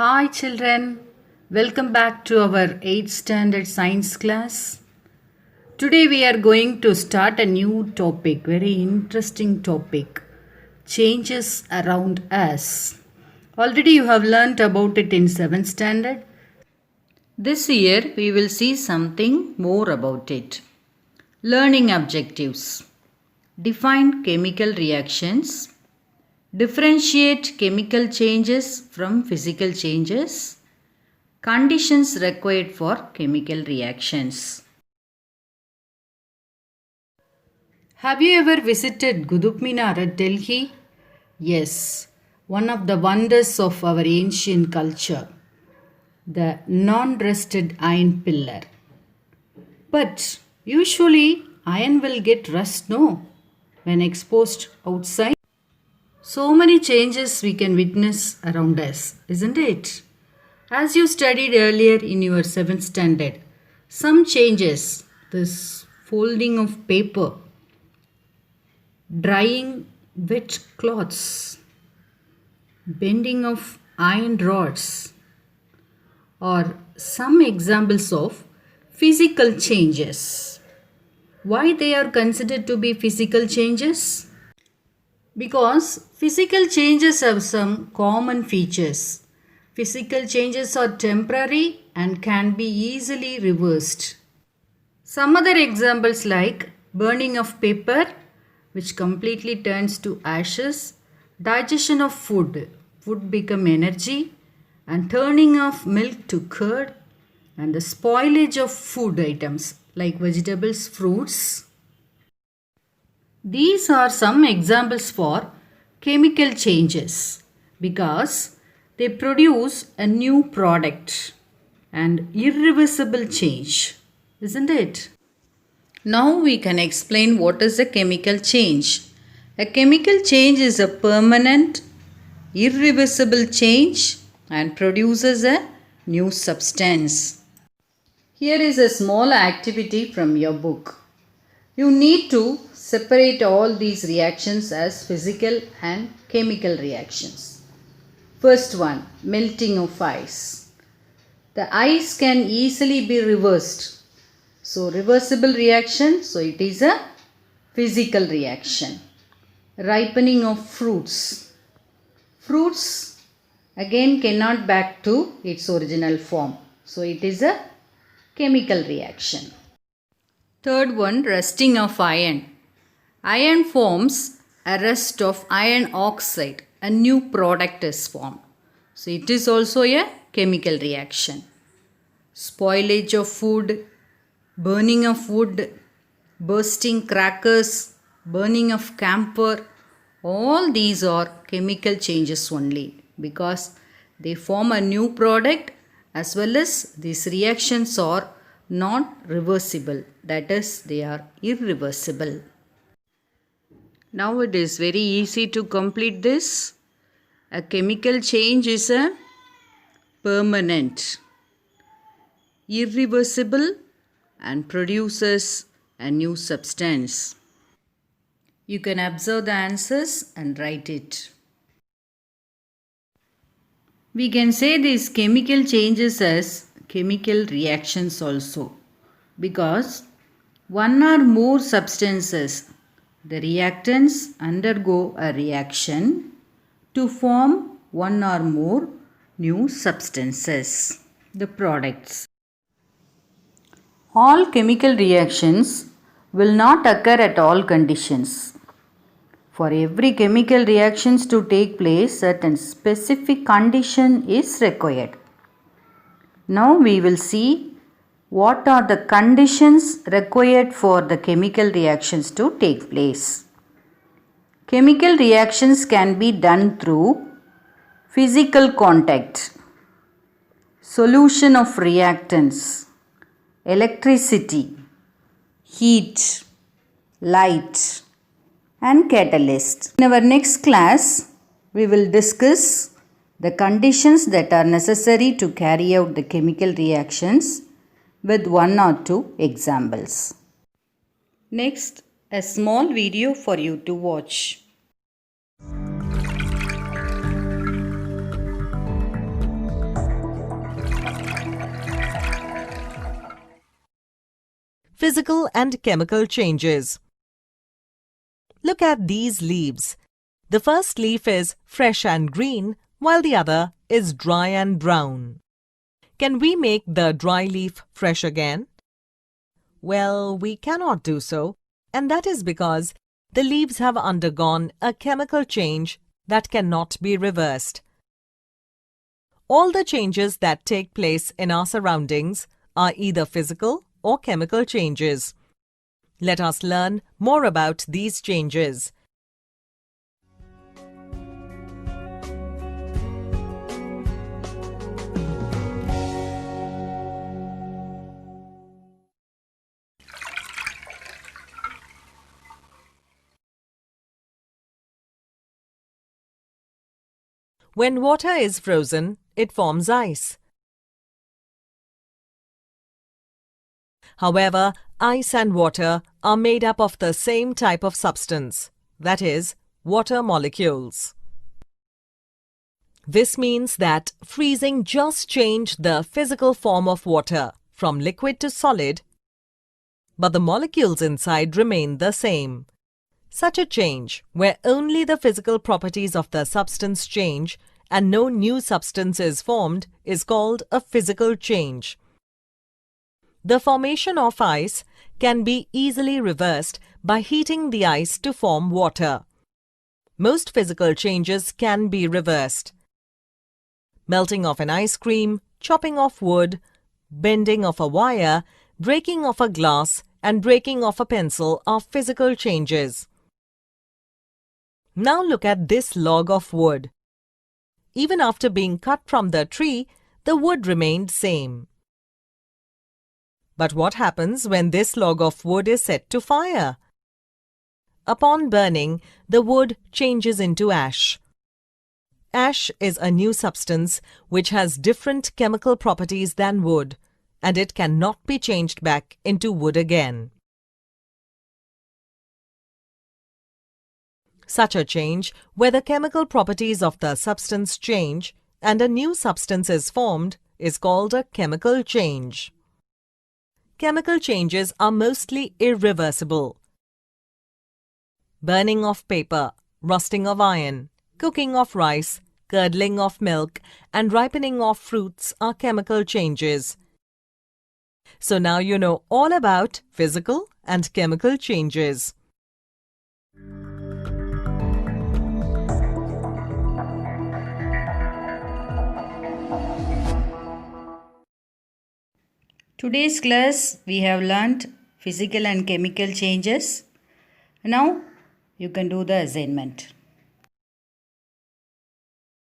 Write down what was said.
Hi children, welcome back to our 8th standard science class. Today we are going to start a new topic, very interesting topic, changes around us. Already you have learnt about it in 7th standard. This year we will see something more about it. Learning objectives. Define chemical reactions. Differentiate chemical changes from physical changes. Conditions required for chemical reactions. Have you ever visited Qutub Minar at Delhi? Yes, one of the wonders of our ancient culture, the non-rusted iron pillar. But usually iron will get rust, no, when exposed outside. So many changes we can witness around us, isn't it? As you studied earlier in your 7th standard, some changes, this folding of paper, drying wet cloths, bending of iron rods, are some examples of physical changes. Why they are considered to be physical changes? Because physical changes have some common features. Physical changes are temporary and can be easily reversed. Some other examples like burning of paper, which completely turns to ashes, digestion of food become energy, and turning of milk to curd, and the spoilage of food items like vegetables, fruits. These are some examples for chemical changes because they produce a new product and irreversible change, isn't it? Now we can explain what is a chemical change. A chemical change is a permanent, irreversible change and produces a new substance. Here is a small activity from your book. You need to separate all these reactions as physical and chemical reactions. First one, melting of ice. The ice can easily be reversed. So reversible reaction, so it is a physical reaction. Ripening of fruits. Fruits again cannot back to its original form. So it is a chemical reaction. Third one, rusting of iron. Iron forms a rust of iron oxide. A new product is formed. So it is also a chemical reaction. Spoilage of food, burning of wood, bursting crackers, burning of camphor. All these are chemical changes only because they form a new product as well as these reactions are not reversible, that is they are irreversible. Now it is very easy to complete this. A chemical change is a permanent, irreversible and produces a new substance. You can observe the answers and write it. We can say these chemical changes as chemical reactions also because one or more substances, the reactants undergo a reaction to form one or more new substances, the products. All chemical reactions will not occur at all conditions. For every chemical reactions to take place, certain specific condition is required. Now we will see what are the conditions required for the chemical reactions to take place. Chemical reactions can be done through physical contact, solution of reactants, electricity, heat, light, and catalyst. In our next class, we will discuss the conditions that are necessary to carry out the chemical reactions with one or two examples. Next, a small video for you to watch. physical and chemical changes. Look at these leaves. The first leaf is fresh and green, while the other is dry and brown. Can we make the dry leaf fresh again? Well, we cannot do so, and that is because the leaves have undergone a chemical change that cannot be reversed. All the changes that take place in our surroundings are either physical or chemical changes. Let us learn more about these changes. When water is frozen, it forms ice. However, ice and water are made up of the same type of substance, that is, water molecules. This means that freezing just changed the physical form of water from liquid to solid, but the molecules inside remain the same. Such a change, where only the physical properties of the substance change and no new substance is formed, is called a physical change. The formation of ice can be easily reversed by heating the ice to form water. Most physical changes can be reversed. Melting of an ice cream, chopping of wood, bending of a wire, breaking of a glass, and breaking of a pencil are physical changes. Now look at this log of wood. Even after being cut from the tree, the wood remained same. But what happens when this log of wood is set to fire? Upon burning, the wood changes into ash. Ash is a new substance which has different chemical properties than wood, and it cannot be changed back into wood again. Such a change, where the chemical properties of the substance change and a new substance is formed, is called a chemical change. Chemical changes are mostly irreversible. Burning of paper, rusting of iron, cooking of rice, curdling of milk, and ripening of fruits are chemical changes. So now you know all about physical and chemical changes. Today's class we have learnt physical and chemical changes. Now you can do the assignment.